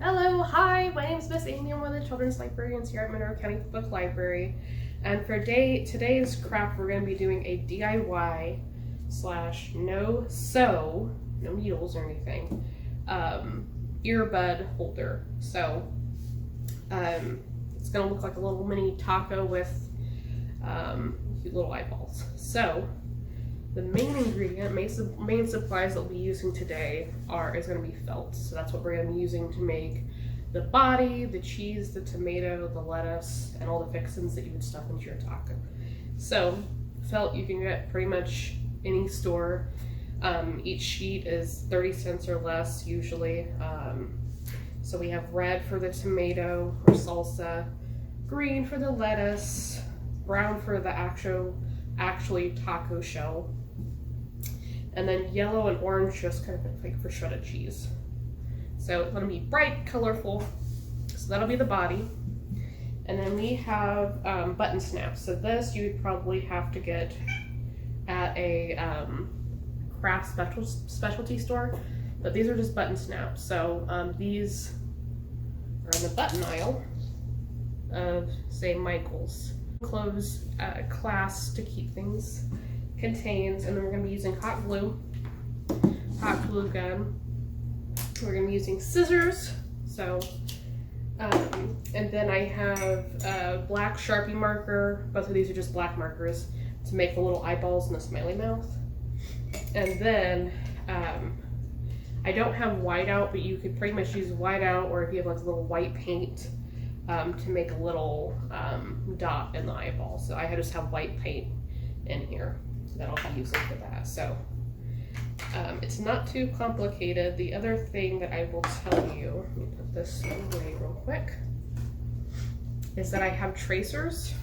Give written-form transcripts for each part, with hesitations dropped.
Hello, hi, my name is Miss Amy. I'm one of the children's librarians here at Monroe County Public Library. And for today's craft, we're going to be doing a DIY / no needles or anything, earbud holder. So it's going to look like a little mini taco with cute little eyeballs. So the main ingredient, main supplies that we'll be using today is going to be felt. So that's what we're going to be using to make the body, the cheese, the tomato, the lettuce, and all the fixings that you would stuff into your taco. So felt you can get pretty much any store. Each sheet is 30 cents or less usually. So we have red for the tomato or salsa, green for the lettuce, brown for the actually taco shell, and then yellow and orange just kind of like for shredded cheese. So it's going to be bright, colorful. So that'll be the body. And then we have button snaps. So this you would probably have to get at a craft specialty store, but these are just button snaps. So these are in the button aisle of, say, Michael's. Close clasp to keep things contained, and then we're going to be using hot glue gun. We're going to be using scissors. So and then I have a black Sharpie marker. Both of these are just black markers to make the little eyeballs and the smiley mouth. And then I don't have whiteout, but you could pretty much use whiteout, or if you have like a little white paint to make a little dot in the eyeball. So I just have white paint in here that I'll be using for that. So it's not too complicated. The other thing that I will tell you, let me put this away real quick, is that I have tracers.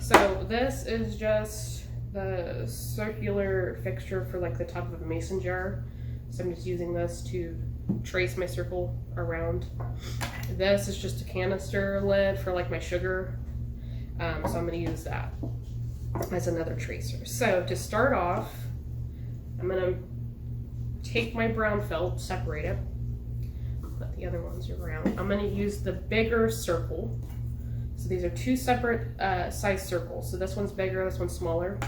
So this is just the circular fixture for like the top of a mason jar. So I'm just using this to trace my circle around. This is just a canister lid for like my sugar. So I'm going to use that as another tracer. So to start off, I'm going to take my brown felt, separate it, put the other ones around. I'm going to use the bigger circle. So these are two separate size circles. So this one's bigger, this one's smaller.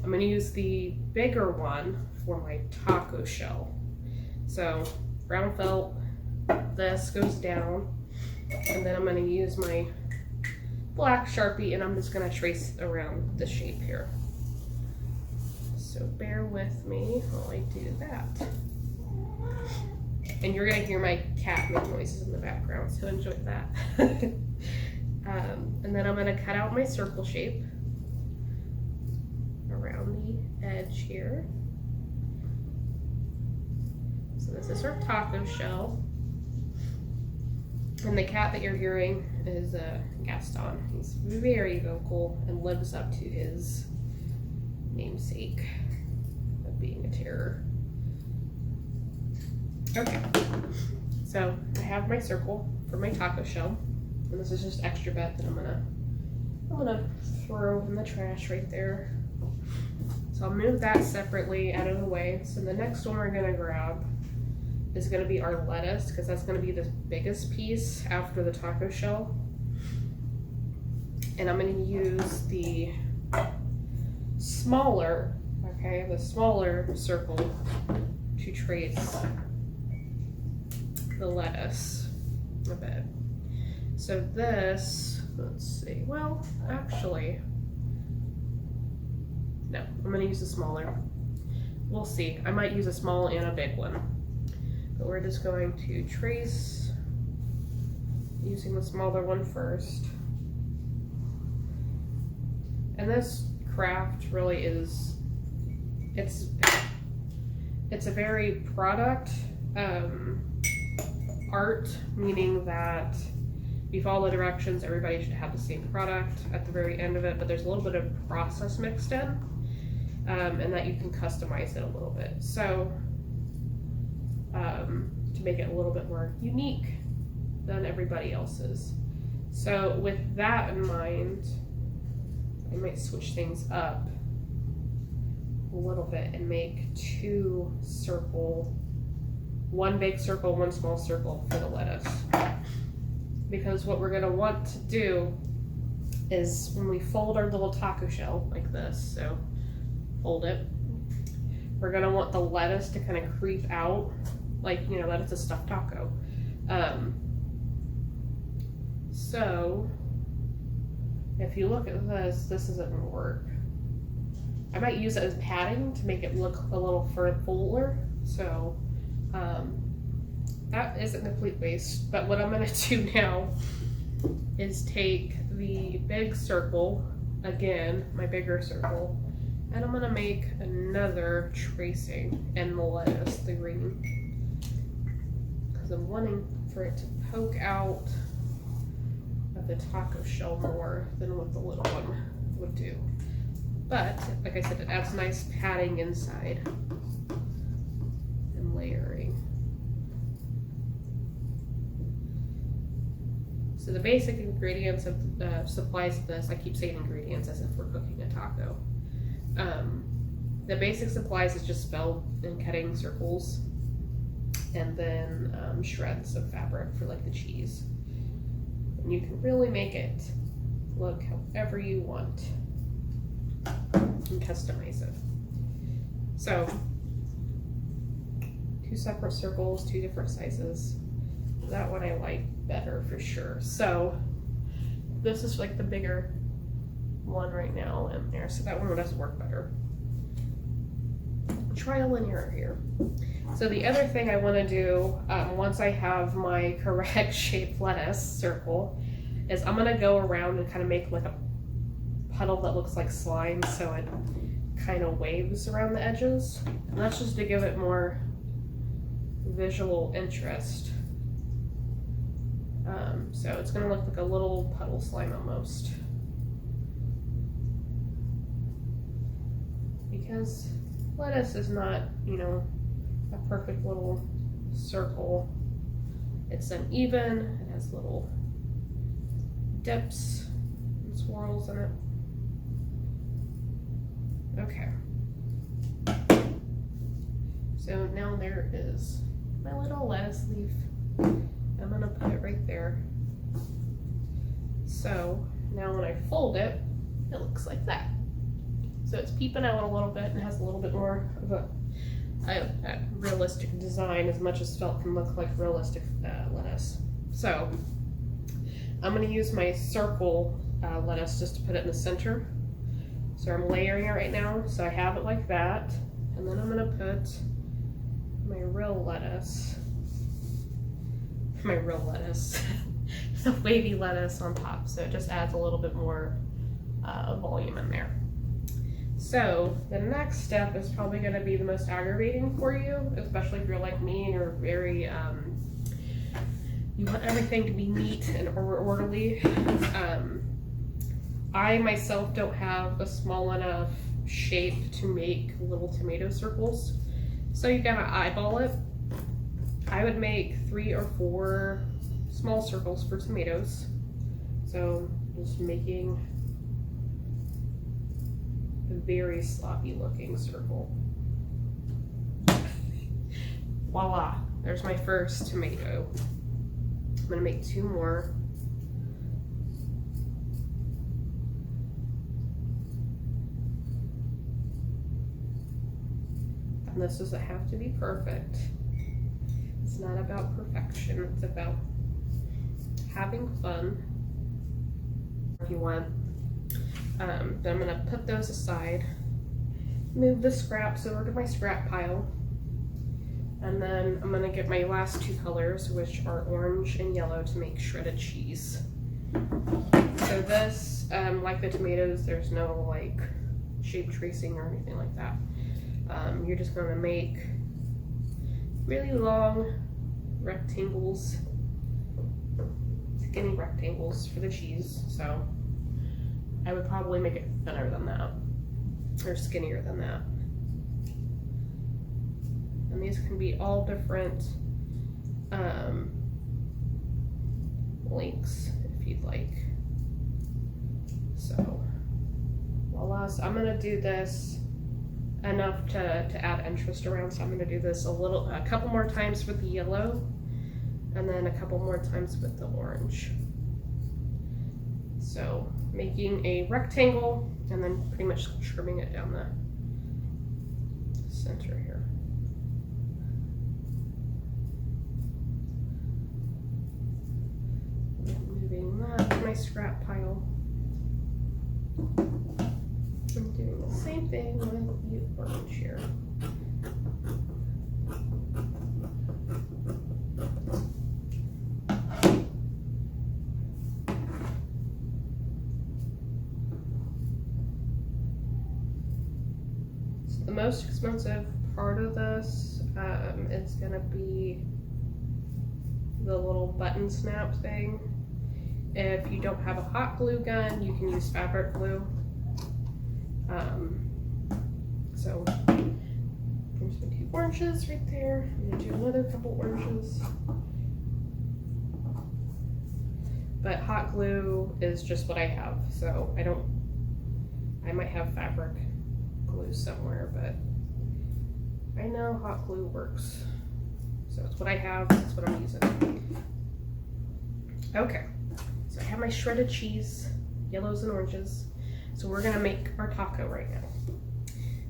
I'm going to use the bigger one for my taco shell. So brown felt, this goes down, and then I'm going to use my black Sharpie, and I'm just going to trace around the shape here. So bear with me while I do that. And you're going to hear my cat make noises in the background, so enjoy that. And then I'm going to cut out my circle shape around the edge here. So this is our taco shell. And the cat that you're hearing is Gaston. He's very vocal and lives up to his namesake of being a terror. Okay, so I have my circle for my taco shell, and this is just extra bit that I'm gonna throw in the trash right there. So I'll move that separately out of the way. So the next one we're gonna grab is going to be our lettuce, because that's going to be the biggest piece after the taco shell. And I'm going to use the smaller circle to trace the lettuce a bit. So this, let's see, well, actually, no, I'm going to use the smaller. We'll see. I might use a small and a big one. But we're just going to trace using the smaller one first. And this craft really is, it's a very product art, meaning that if you follow the directions, everybody should have the same product at the very end of it, but there's a little bit of process mixed in, and that you can customize it a little bit. So to make it a little bit more unique than everybody else's. So with that in mind, I might switch things up a little bit and make two circle one big circle, one small circle for the lettuce. Because what we're gonna want to do is when we fold our little taco shell like this, so fold it, we're gonna want the lettuce to kind of creep out, like, you know, that it's a stuffed taco. So if you look at this, this isn't gonna work. I might use it as padding to make it look a little fuller. So that is a complete waste. But what I'm gonna do now is take the big circle, again, my bigger circle, and I'm gonna make another tracing in the lettuce, the green, because I'm wanting for it to poke out of the taco shell more than what the little one would do. But, like I said, it adds nice padding inside and layering. So the basic ingredients of supplies of this, I keep saying ingredients as if we're cooking a taco. The basic supplies is just felt and cutting circles, and then shreds of fabric for like the cheese. And you can really make it look however you want and customize it. So 2 separate circles, 2 different sizes. That one I like better for sure. So this is like the bigger one right now in there, so that one does work better. Trial and error here. So the other thing I want to do once I have my correct shaped lettuce circle is I'm going to go around and kind of make like a puddle that looks like slime, so it kind of waves around the edges, and that's just to give it more visual interest. So it's going to look like a little puddle slime almost, because lettuce is not, you know, a perfect little circle. It's uneven, it has little dips and swirls in it. Okay. So now there is my little lettuce leaf. I'm gonna put it right there. So now when I fold it, it looks like that. So it's peeping out a little bit and has a little bit more of a realistic design, as much as felt can look like realistic lettuce. So I'm going to use my circle lettuce just to put it in the center. So I'm layering it right now, so I have it like that, and then I'm going to put my real lettuce, the wavy lettuce on top, so it just adds a little bit more volume in there. So the next step is probably going to be the most aggravating for you, especially if you're like me and you're very, you want everything to be neat and orderly. I myself don't have a small enough shape to make little tomato circles, so you gotta eyeball it. I would make 3 or 4 small circles for tomatoes. So just making a very sloppy looking circle. Voila, there's my first tomato. I'm gonna make 2 more. And this doesn't have to be perfect. It's not about perfection, it's about having fun if you want. Then I'm gonna put those aside, move the scraps over to my scrap pile, and then I'm gonna get my last 2 colors, which are orange and yellow, to make shredded cheese. So this, like the tomatoes, there's no like shape tracing or anything like that. You're just gonna make really long rectangles, skinny rectangles for the cheese. So I would probably make it thinner than that, or skinnier than that. And these can be all different lengths if you'd like. So voila, so I'm gonna do this enough to add interest around. So I'm going to do this a couple more times with the yellow, and then a couple more times with the orange. So making a rectangle and then pretty much trimming it down the center here. Moving that to my scrap pile. I'm doing the same thing with the orange here. So the most expensive part of this is going to be the little button snap thing. If you don't have a hot glue gun, you can use fabric glue. So there's my 2 oranges right there. I'm gonna do another couple oranges. But hot glue is just what I have, so I might have fabric glue somewhere, but I know hot glue works. So it's what I have, that's what I'm using. Okay, so I have my shredded cheese, yellows and oranges. So we're gonna make our taco right now.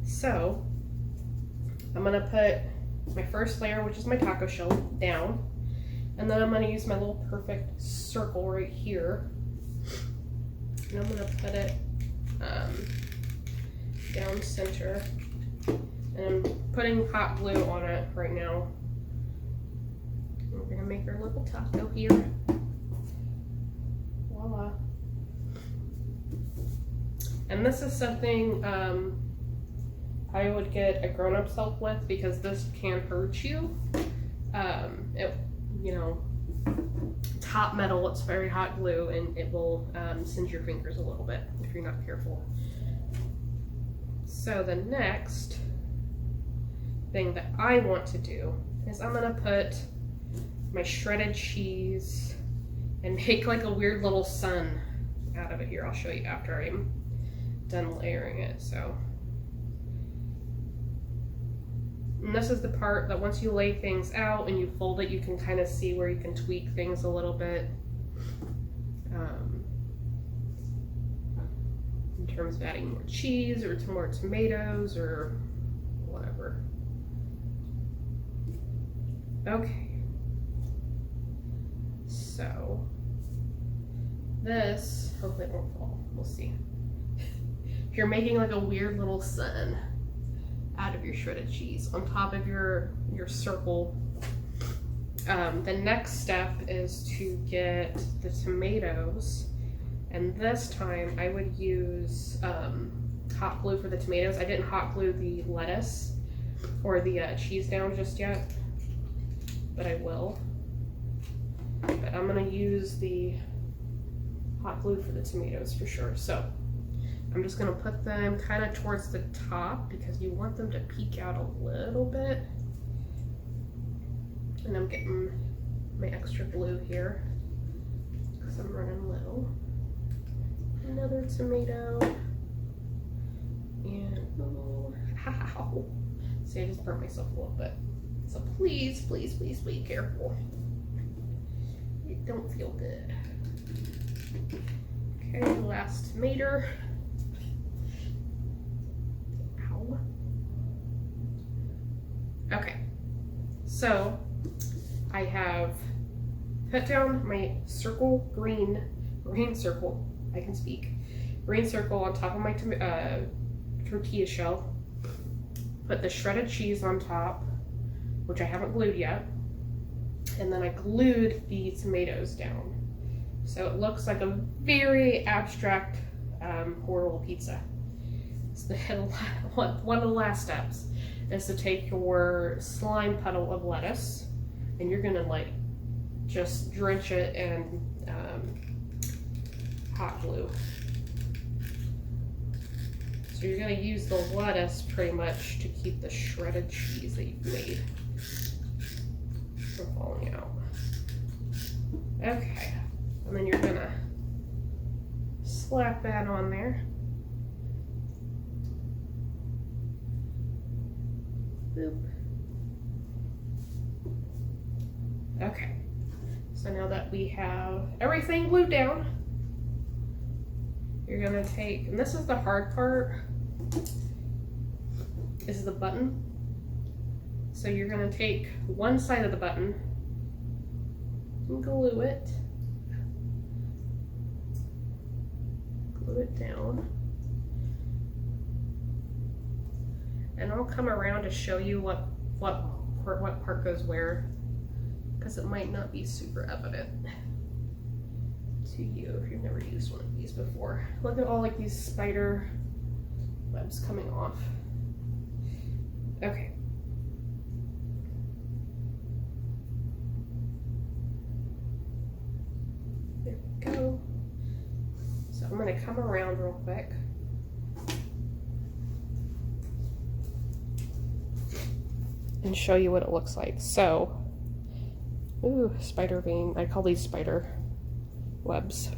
So I'm gonna put my first layer, which is my taco shell, down. And then I'm gonna use my little perfect circle right here. And I'm gonna put it down center. And I'm putting hot glue on it right now. And we're gonna make our little taco here. Voila. And this is something I would get a grown-up's help with, because this can hurt you. You know, it's hot metal, it's very hot glue, and it will singe your fingers a little bit if you're not careful. So the next thing that I want to do is I'm gonna put my shredded cheese and make like a weird little sun out of it here. I'll show you after I'm done layering it. So, and this is the part that once you lay things out and you fold it, you can kind of see where you can tweak things a little bit in terms of adding more cheese or more tomatoes or whatever. Okay, so this, hopefully it won't fall, we'll see. If you're making like a weird little sun out of your shredded cheese on top of your circle, the next step is to get the tomatoes, and this time I would use hot glue for the tomatoes. I didn't hot glue the lettuce or the cheese down just yet, but I will. But I'm gonna use the hot glue for the tomatoes for sure. So I'm just gonna put them kind of towards the top because you want them to peek out a little bit. And I'm getting my extra glue here because I'm running low. Another tomato. And, oh, ow. See, I just burnt myself a little bit. So please, please, please be careful. It don't feel good. Okay, last tomato. Ow. Okay, so I have cut down my circle, green circle, I can speak, green circle on top of my tortilla shell, put the shredded cheese on top, which I haven't glued yet, and then I glued the tomatoes down. So it looks like a very abstract, horrible pizza. So one of the last steps is to take your slime puddle of lettuce, and you're gonna like just drench it in hot glue. So you're gonna use the lettuce pretty much to keep the shredded cheese that you've made from falling out. Okay, and then you're gonna slap that on there. Boop. Okay, so now that we have everything glued down, you're gonna take, and this is the hard part, is the button. So you're gonna take one side of the button and glue it down. And I'll come around to show you what part goes where, because it might not be super evident to you if you've never used one of these before. Look at all like these spider webs coming off. Okay. There we go. So I'm going to come around real quick. And show you what it looks like. So, ooh, spider vein. I call these spider webs.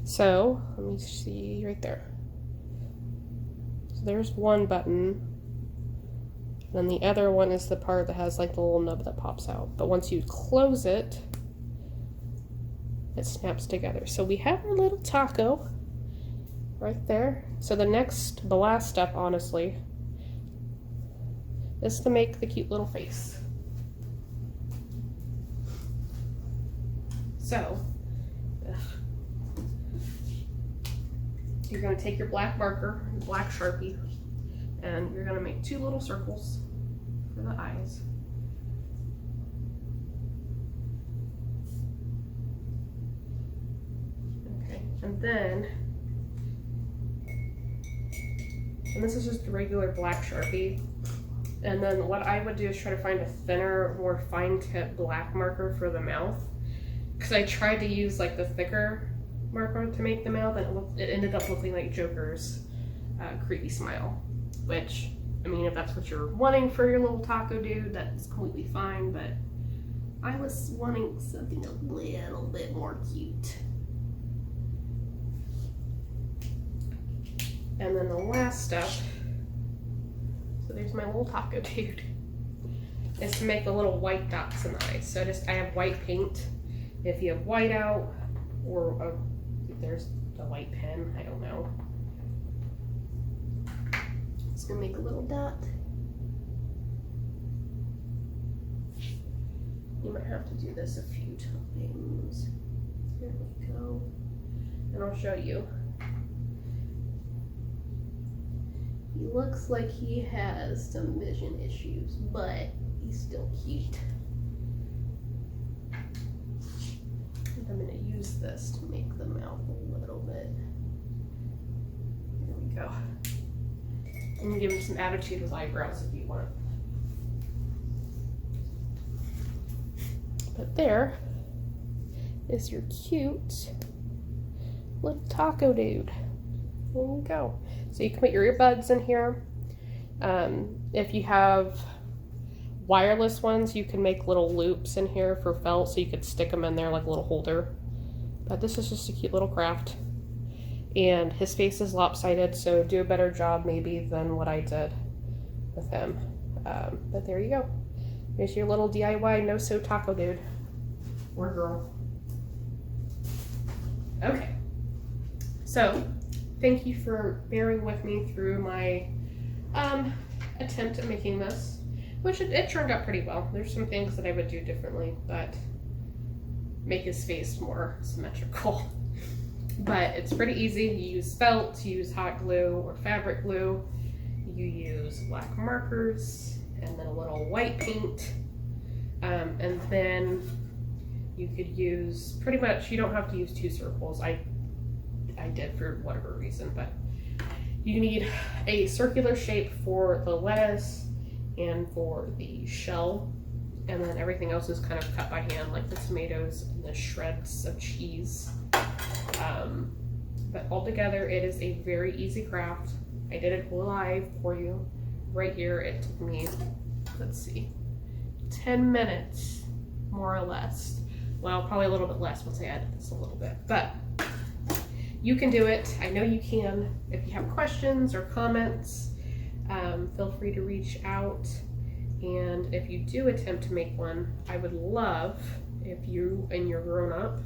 So, let me see right there. So there's one button. Then the other one is the part that has like the little nub that pops out. But once you close it, it snaps together. So we have our little taco right there. So the last step, honestly, is to make the cute little face. So, you're going to take your black marker, black Sharpie, and you're going to make 2 little circles for the eyes. Okay, and then, and this is just a regular black Sharpie. And then what I would do is try to find a thinner, more fine tip black marker for the mouth. Because I tried to use like the thicker marker to make the mouth, and it ended up looking like Joker's creepy smile. Which, I mean, if that's what you're wanting for your little taco dude, that's completely fine, but I was wanting something a little bit more cute. And then the last step, so there's my little taco dude, is to make the little white dots in the eyes. So I have white paint. If you have white out, or if there's a white pen, I don't know. Just gonna make a little dot. You might have to do this a few times. Here we go. And I'll show you. He looks like he has some vision issues, but he's still cute. I'm going to use this to make the mouth a little bit. There we go. I'm going to give him some attitude with eyebrows if you want. But there is your cute little taco dude. There we go. So you can put your earbuds in here. If you have wireless ones, you can make little loops in here for felt, so you could stick them in there like a little holder. But this is just a cute little craft. And his face is lopsided, so do a better job maybe than what I did with him. But there you go. Here's your little DIY no-sew taco dude. Or girl. Okay. So, thank you for bearing with me through my attempt at making this, which it turned out pretty well. There's some things that I would do differently, but make his face more symmetrical. But it's pretty easy. You use felt, you use hot glue or fabric glue, you use black markers, and then a little white paint, and then you could use, pretty much, you don't have to use 2 circles. I did for whatever reason, but you need a circular shape for the lettuce and for the shell, and then everything else is kind of cut by hand, like the tomatoes and the shreds of cheese. But altogether, it is a very easy craft. I did it live for you right here. It took me, let's see, 10 minutes, more or less. Well, probably a little bit less once I add this a little bit, but you can do it. I know you can. If you have questions or comments, feel free to reach out. And if you do attempt to make one, I would love if you and your grown-up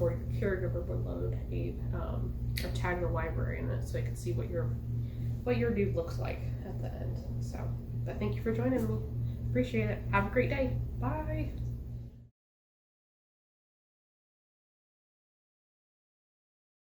or your caregiver would load a tag the library in it so I can see what your dude looks like at the end. So, but thank you for joining me. Appreciate it. Have a great day. Bye.